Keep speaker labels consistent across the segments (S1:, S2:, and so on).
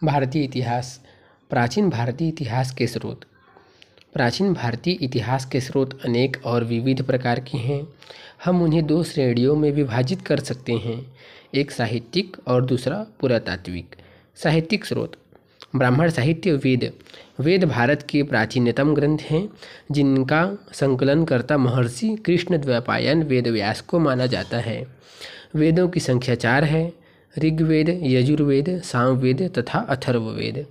S1: भारतीय इतिहास। प्राचीन भारतीय इतिहास के स्रोत। प्राचीन भारतीय इतिहास के स्रोत अनेक और विविध प्रकार के हैं। हम उन्हें दो श्रेणियों में विभाजित कर सकते हैं, एक साहित्यिक और दूसरा पुरातात्विक। साहित्यिक स्रोत। ब्राह्मण साहित्य। वेद। वेद भारत के प्राचीनतम ग्रंथ हैं, जिनका संकलनकर्ता महर्षि कृष्णद्वैपायन वेदव्यास को माना जाता है। वेदों की संख्या 4 है: ऋग्वेद, यजुर्वेद, सामवेद तथा अथर्ववेद।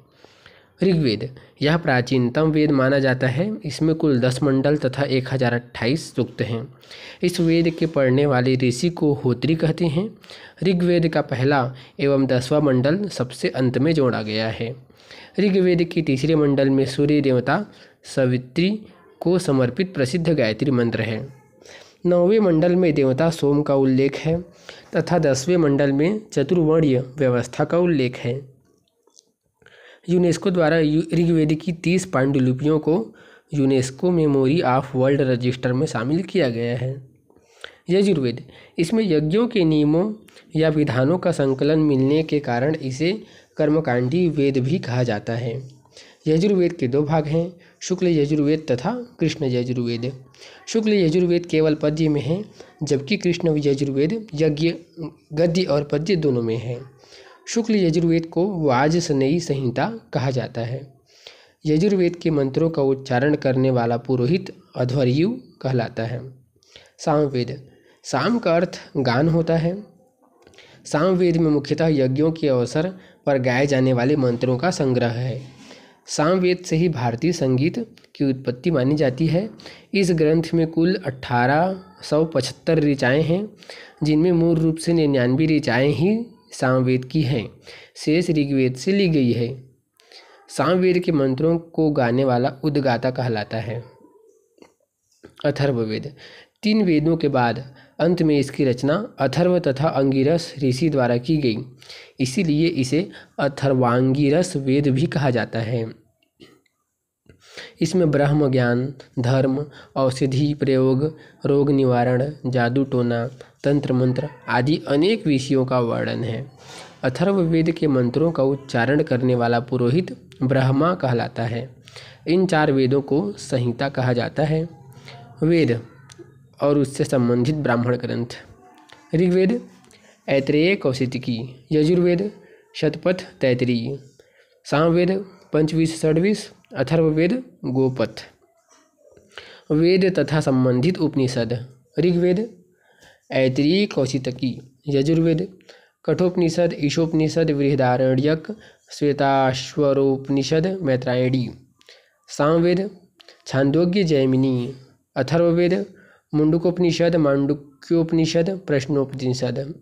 S1: ऋग्वेद यह प्राचीनतम वेद माना जाता है। इसमें कुल 10 मंडल तथा 1028 सूक्त हैं। इस वेद के पढ़ने वाले ऋषि को होत्री कहते हैं। ऋग्वेद का पहला एवं 10वां मंडल सबसे अंत में जोड़ा गया है। ऋग्वेद के तीसरे मंडल में सूर्य देवता सवित्री को समर्पित प्रसिद्ध गायत्री मंत्र है। 9वें मंडल में देवता सोम का उल्लेख है तथा 10वें मंडल में चतुर्वर्ण्य व्यवस्था का उल्लेख है। यूनेस्को द्वारा ऋग्वेद की 30 पांडुलिपियों को UNESCO memory of world register में शामिल किया गया है। यजुर्वेद, इसमें यज्ञों के नियमों या विधानों का संकलन मिलने के कारण इसे कर्मकांडी वेद भी कहा जाता है। यजुर्वेद के 2 भाग हैं, शुक्ल यजुर्वेद तथा कृष्ण यजुर्वेद। शुक्ल यजुर्वेद केवल पद्य में है, जबकि कृष्ण यजुर्वेद यज्ञ, गद्य और पद्य दोनों में है। शुक्ल यजुर्वेद को वाजसनेयी संहिता कहा जाता है। यजुर्वेद के मंत्रों का उच्चारण करने वाला पुरोहित अध्वर्यु कहलाता है। सामवेद। साम का अर्थ गान होता है। सामवेद में मुख्यतः यज्ञों के अवसर पर गाए जाने वाले मंत्रों का संग्रह है। सामवेद से ही भारतीय संगीत की उत्पत्ति मानी जाती है। इस ग्रंथ में कुल 1875 ऋचाएँ हैं, जिनमें मूल रूप से 99 ऋचाएँ ही सामवेद की हैं, शेष ऋग्वेद से ली गई है। सामवेद के मंत्रों को गाने वाला उद्गाता कहलाता है। अथर्ववेद। 3 वेदों के बाद अंत में इसकी रचना अथर्व तथा अंगिरस ऋषि द्वारा की गई, इसीलिए इसे अथर्वांगिरस वेद भी कहा जाता है। इसमें ब्रह्म ज्ञान, धर्म, औषधि प्रयोग, रोग निवारण, जादू टोना, तंत्र मंत्र आदि अनेक विषयों का वर्णन है। अथर्ववेद के मंत्रों का उच्चारण करने वाला पुरोहित ब्रह्मा कहलाता है। इन 4 वेदों को संहिता कहा जाता है। वेद और उससे संबंधित ब्राह्मण ग्रंथ। ऋग्वेद ऐत्रेय कौशिकी, यजुर्वेद शतपथ तैत्तिरीय, सामवेद पंचविंश षड्विश, अथर्ववेद गोपथ। वेद तथा संबंधित उपनिषद। ऋग्वेद ऐत्रेयी कौशिकी, यजुर्वेद कठोपनिषद, ईशोपनिषद, बृहदारण्यक, श्वेताश्वरोपनिषद, मैत्रायणी। सामवेद छांदोग्य जैमिनी, अथर्ववेद मुंडकोपनिषद, मांडुक्योपनिषद, प्रश्नोपनिषद।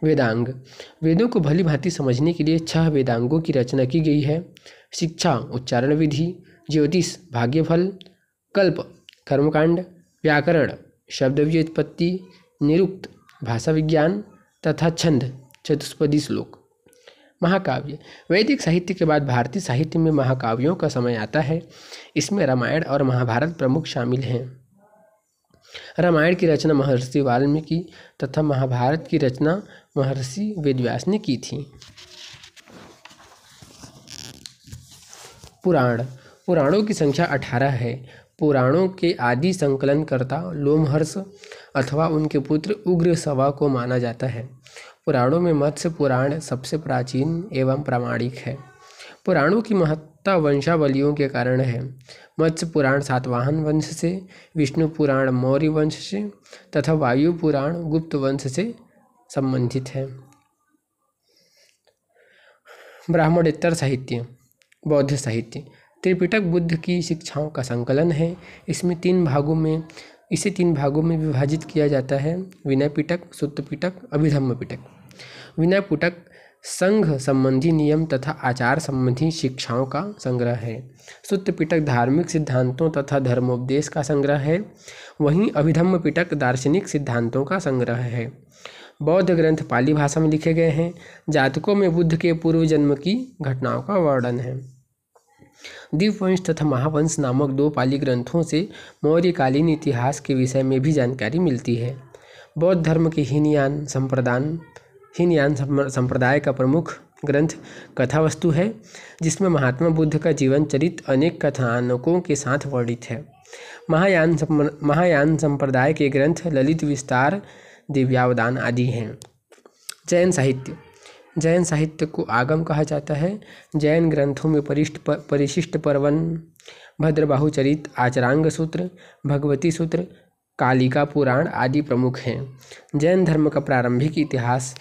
S1: वेदांग। वेदों को भली भांति समझने के लिए 6 वेदांगों की रचना की गई है। शिक्षा उच्चारण विधि, ज्योतिष भाग्यफल, कल्प कर्मकांड, व्याकरण शब्द व्युत्पत्ति, निरुक्त भाषा विज्ञान तथा छंद चतुष्पदी श्लोक। महाकाव्य। वैदिक साहित्य के बाद भारतीय साहित्य में महाकाव्यों का समय आता है। इसमें रामायण और महाभारत प्रमुख शामिल हैं। रामायण की रचना महर्षि वाल्मीकि तथा महाभारत की रचना महर्षि वेदव्यास ने की थी। पुराण। पुराणों की संख्या 18 है। पुराणों के आदि संकलनकर्ता लोमहर्ष अथवा उनके पुत्र उग्रश्रवा को माना जाता है। पुराणों में मत्स्य पुराण सबसे प्राचीन एवं प्रामाणिक है। पुराणों की महत्ता वंशावलियों के कारण है। मत्स्य पुराण सातवाहन वंश से, विष्णु पुराण मौर्य वंश से तथा वायु पुराण गुप्त वंश से संबंधित है। ब्राह्मणेतर साहित्य। बौद्ध साहित्य। त्रिपिटक बुद्ध की शिक्षाओं का संकलन है। इसे 3 भागों में विभाजित किया जाता है: विनय पिटक, सुत्त पिटक, अभिधम्म पिटक। विनय पिटक संघ संबंधी नियम तथा आचार संबंधी शिक्षाओं का संग्रह है। सुत्त पिटक धार्मिक सिद्धांतों तथा धर्मोपदेश का संग्रह है। वहीं अभिधम्म पिटक दार्शनिक सिद्धांतों का संग्रह है। बौद्ध ग्रंथ पाली भाषा में लिखे गए हैं। जातकों में बुद्ध के पूर्व जन्म की घटनाओं का वर्णन है। दीपवंश तथा महावंश नामक 2 पाली ग्रंथों से मौर्यकालीन इतिहास के विषय में भी जानकारी मिलती है। बौद्ध धर्म के हीनयान संप्रदाय का प्रमुख ग्रंथ कथा वस्तु है, जिसमें महात्मा बुद्ध का जीवन चरित्र अनेक कथानकों के साथ वर्णित है। महायान संप्रदाय के ग्रंथ ललित विस्तार, दिव्यावदान आदि हैं। जैन साहित्य। जैन साहित्य को आगम कहा जाता है। जैन ग्रंथों में परिशिष्ट पर्वन, भद्रबाहु चरित, आचरांग सूत्र, भगवती सूत्र, कालिका पुराण आदि प्रमुख हैं। जैन धर्म का प्रारंभिक इतिहास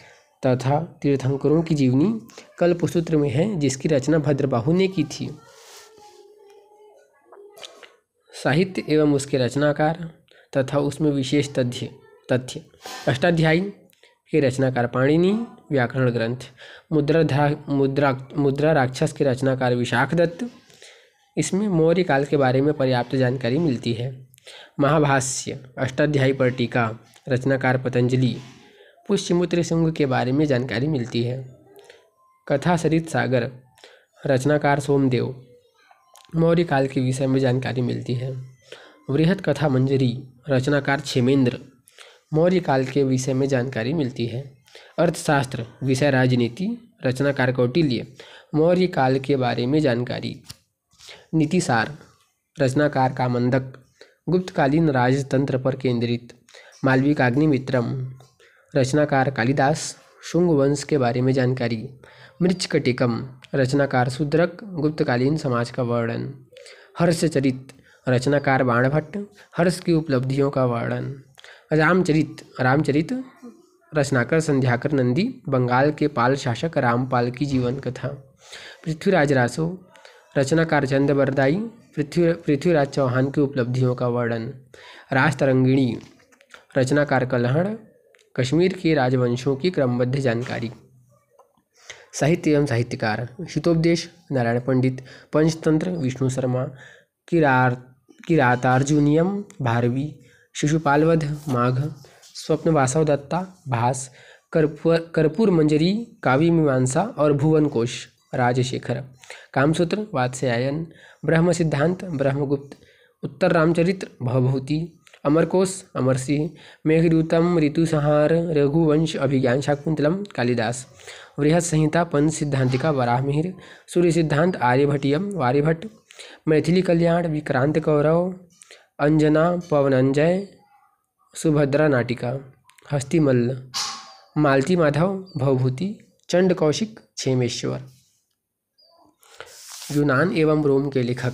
S1: तथा तीर्थंकरों की जीवनी कल्पसूत्र में है, जिसकी रचना भद्रबाहु ने की थी। साहित्य एवं उसके रचनाकार तथा उसमें विशेष तथ्य। अष्टाध्यायी के रचनाकार पाणिनि, व्याकरण ग्रंथ। मुद्रा राक्षस के रचनाकार विशाखदत्त। इसमें मौर्य काल के बारे में पर्याप्त जानकारी मिलती है। महाभाष्य, अष्टाध्यायी पर टीका, रचनाकार पतंजलि। पुष्यमित्र शुंग के बारे में जानकारी मिलती है। कथा सरित सागर, रचनाकार सोमदेव। मौर्य काल के विषय में जानकारी मिलती है। बृहत कथा मंजरी, रचनाकार क्षेमेंद्र। मौर्य काल के विषय में जानकारी मिलती है। अर्थशास्त्र, विषय राजनीति, रचनाकार कौटिल्य। मौर्य काल के बारे में जानकारी। नीतिसार, रचनाकार कामंदक। गुप्तकालीन राजतंत्र पर केंद्रित। मालविकाग्निमित्रम, रचनाकार कालिदास। शुंग वंश के बारे में जानकारी। मृच्छकटिकम, रचनाकार शूद्रक। गुप्तकालीन समाज का वर्णन। हर्षचरित, रचनाकार बाणभट्ट। हर्ष की उपलब्धियों का वर्णन। रामचरित, रचनाकार संध्याकर नंदी। बंगाल के पाल शासक रामपाल की जीवन कथा। पृथ्वीराज रासो, रचनाकार चंद्रबरदाई। पृथ्वीराज चौहान की उपलब्धियों का वर्णन। राजतरंगिणी, रचनाकार कल्हड़। कश्मीर के राजवंशों की क्रमबद्ध जानकारी। साहित्य एवं साहित्यकार। हितोपदेश, नारायण पंडित। पंचतंत्र, विष्णु शर्मा। किरातार्जुनीयम, भारवी। शिशुपालवध, माघ। स्वप्नवासव दत्ता, भास। कर्पूर मंजरी, काव्य मीमांसा और भुवन कोश, राजशेखर। कामसूत्र, वात्स्यायन। ब्रह्म सिद्धांत, ब्रह्मगुप्त। उत्तर रामचरित्र, भवभूति। अमरकोश, अमरसिंह। मेघदूतम, ऋतुसंहार। रघुवंश अभिज्ञान शाकुंतलम, कालिदास। बृहत संहिता, पंच सिद्धांतिका, वराहमिहिर। सूर्य सिद्धांत, आर्यभटीयम, वार्यभट्ट। मैथिली कल्याण, विक्रांत कौरव। अंजना, पवनंजय। सुभद्रा नाटिका, हस्तिमल्ल। मालती माधव, भवभूति। चंड कौशिक, क्षेमेश्वर। यूनान एवं रोम के लेखक।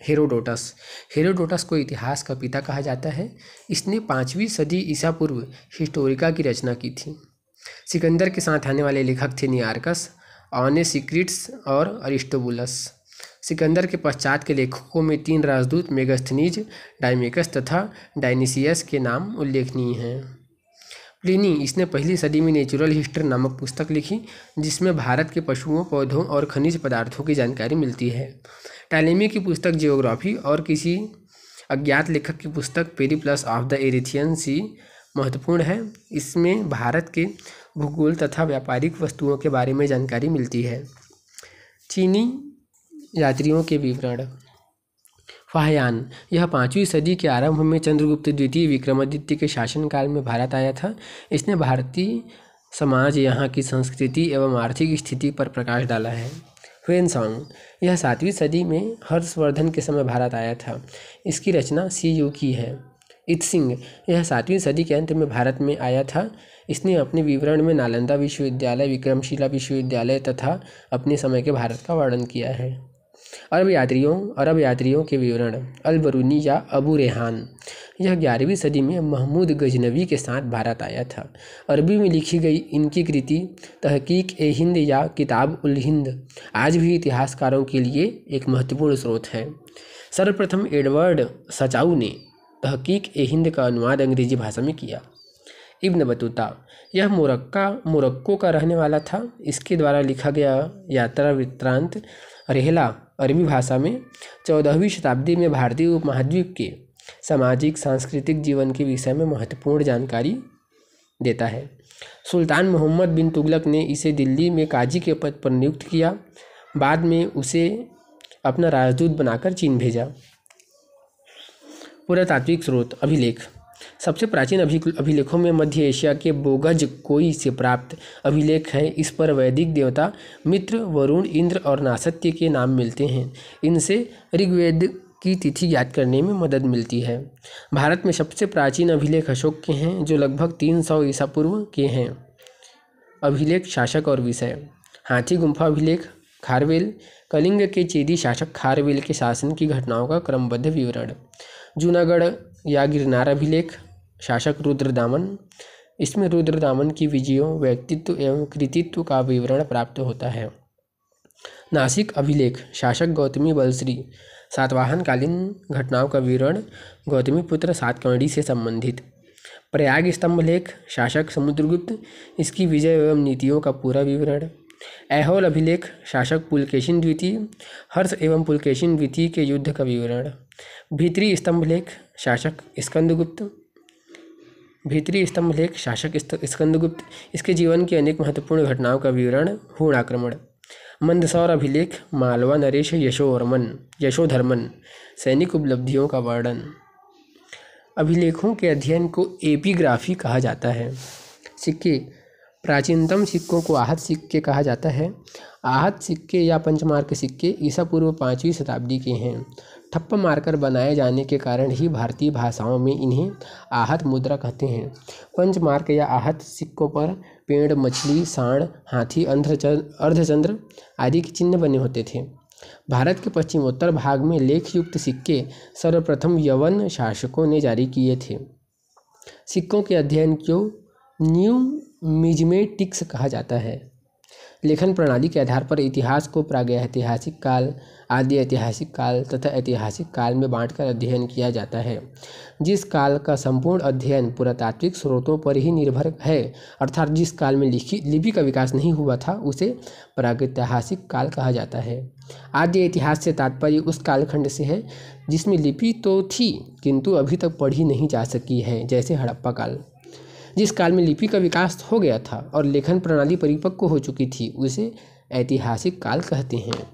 S1: हेरोडोटस को इतिहास का पिता कहा जाता है। इसने 5वीं सदी ईसा पूर्व हिस्टोरिका की रचना की थी। सिकंदर के साथ आने वाले लेखक थे नियार्कस, ऑनेसिक्रिट्स और अरिस्टोबुलस। सिकंदर के पश्चात के लेखकों में 3 राजदूत मेगास्थनीज, डायमेकस तथा डायनिसियस के नाम उल्लेखनीय हैं। प्लिनी, इसने पहली सदी में नेचुरल हिस्ट्री नामक पुस्तक लिखी, जिसमें भारत के पशुओं, पौधों और खनिज पदार्थों की जानकारी मिलती है। टालेमी की पुस्तक जियोग्राफी और किसी अज्ञात लेखक की पुस्तक पेरिप्लस ऑफ द एरिथियन सी महत्वपूर्ण है। इसमें भारत के भूगोल तथा व्यापारिक वस्तुओं के बारे में जानकारी मिलती है। चीनी यात्रियों के विवरण। फाहयान, यह 5वीं सदी के आरंभ में चंद्रगुप्त द्वितीय विक्रमादित्य के शासनकाल में भारत आया था। इसने भारतीय समाज, यहाँ की संस्कृति एवं आर्थिक स्थिति पर प्रकाश डाला है। ह्वेनसांग, यह 7वीं सदी में हर्षवर्धन के समय भारत आया था। इसकी रचना सीयू की है। इत्सिंग, यह 7वीं सदी के अंत में भारत में आया था। इसने अपने विवरण में नालंदा विश्वविद्यालय, विक्रमशिला विश्वविद्यालय तथा अपने समय के भारत का वर्णन किया है। अरब यात्रियों के विवरण। अल-बरूनी या अबू रेहान, यह 11वीं सदी में महमूद गजनवी के साथ भारत आया था। अरबी में लिखी गई इनकी कृति तहकीक-ए-हिंद या किताब-उल-हिंद आज भी इतिहासकारों के लिए एक महत्वपूर्ण स्रोत है। सर्वप्रथम एडवर्ड सचाऊ ने तहकीक-ए-हिंद का अनुवाद अंग्रेजी भाषा में किया। इब्न बतूता, यह मोरक्को का रहने वाला था। इसके द्वारा लिखा गया यात्रा वृत्तांत रेहला अरबी भाषा में 14वीं शताब्दी में भारतीय उपमहाद्वीप के सामाजिक सांस्कृतिक जीवन के विषय में महत्वपूर्ण जानकारी देता है। सुल्तान मोहम्मद बिन तुगलक ने इसे दिल्ली में काजी के पद पर नियुक्त किया। बाद में उसे अपना राजदूत बनाकर चीन भेजा। पुरातात्विक स्रोत। अभिलेख। सबसे प्राचीन अभिलेखों में मध्य एशिया के बोगज कोई से प्राप्त अभिलेख है। इस पर वैदिक देवता मित्र, वरुण, इंद्र और नासत्य के नाम मिलते हैं। इनसे ऋग्वेद की तिथि ज्ञात करने में मदद मिलती है। भारत में सबसे प्राचीन अभिलेख अशोक के हैं, जो लगभग 300 ईसा पूर्व के हैं। अभिलेख, शासक और विषय। हाथी गुम्फा अभिलेख खारवेल, कलिंग के चेदी शासक खारवेल के शासन की घटनाओं का क्रमबद्ध विवरण। जूनागढ़ या गिरनार अभिलेख, शासक रुद्रदामन। इसमें रुद्रदामन की विजयों, व्यक्तित्व एवं कृतित्व का विवरण प्राप्त होता है। नासिक अभिलेख, शासक गौतमी बलश्री, सातवाहन कालीन घटनाओं का विवरण, गौतमीपुत्र सातकर्णी से संबंधित। प्रयाग स्तंभलेख, शासक समुद्रगुप्त, इसकी विजय एवं नीतियों का पूरा विवरण। ऐहोल अभिलेख, शासक पुलकेशिन द्वितीय, हर्ष एवं पुलकेशिन द्वितीय के युद्ध का विवरण। भीतरी स्तंभलेख, शासक स्कंदगुप्त, भीतरी स्तंभलेख, शासक स्कंदगुप्त, इसके जीवन की अनेक महत्वपूर्ण घटनाओं का विवरण। हूण आक्रमण। मंदसौर अभिलेख, मालवा नरेश यशोधर्मन, सैनिक उपलब्धियों का वर्णन। अभिलेखों के अध्ययन को एपिग्राफी कहा जाता है। सिक्के, प्राचीनतम सिक्कों को आहत सिक्के कहा जाता है। आहत सिक्के या पंचमार्क सिक्के ईसा पूर्व 5वीं शताब्दी के हैं। ठप्पा मारकर बनाए जाने के कारण ही भारतीय भाषाओं में इन्हें आहत मुद्रा कहते हैं। पंचमार्क या आहत सिक्कों पर पेड़, मछली, सांड, हाथी, अर्धचंद्र आदि के चिन्ह बने होते थे। भारत के पश्चिमोत्तर भाग में लेखयुक्त सिक्के सर्वप्रथम यवन शासकों ने जारी किए थे। सिक्कों के अध्ययन को न्यूमिज्मेटिक्स कहा जाता है। लेखन प्रणाली के आधार पर इतिहास को प्रागैतिहासिक काल, आदि ऐतिहासिक काल तथा ऐतिहासिक काल में बांटकर अध्ययन किया जाता है। जिस काल का संपूर्ण अध्ययन पुरातात्विक स्रोतों पर ही निर्भर है, अर्थात जिस काल में लिपि का विकास नहीं हुआ था, उसे प्रागैतिहासिक काल कहा जाता है। आद्य इतिहास से तात्पर्य उस कालखंड से है जिसमें लिपि तो थी किंतु अभी तक पढ़ी नहीं जा सकी है, जैसे हड़प्पा काल। जिस काल में लिपि का विकास हो गया था और लेखन प्रणाली परिपक्व हो चुकी थी, उसे ऐतिहासिक काल कहते हैं।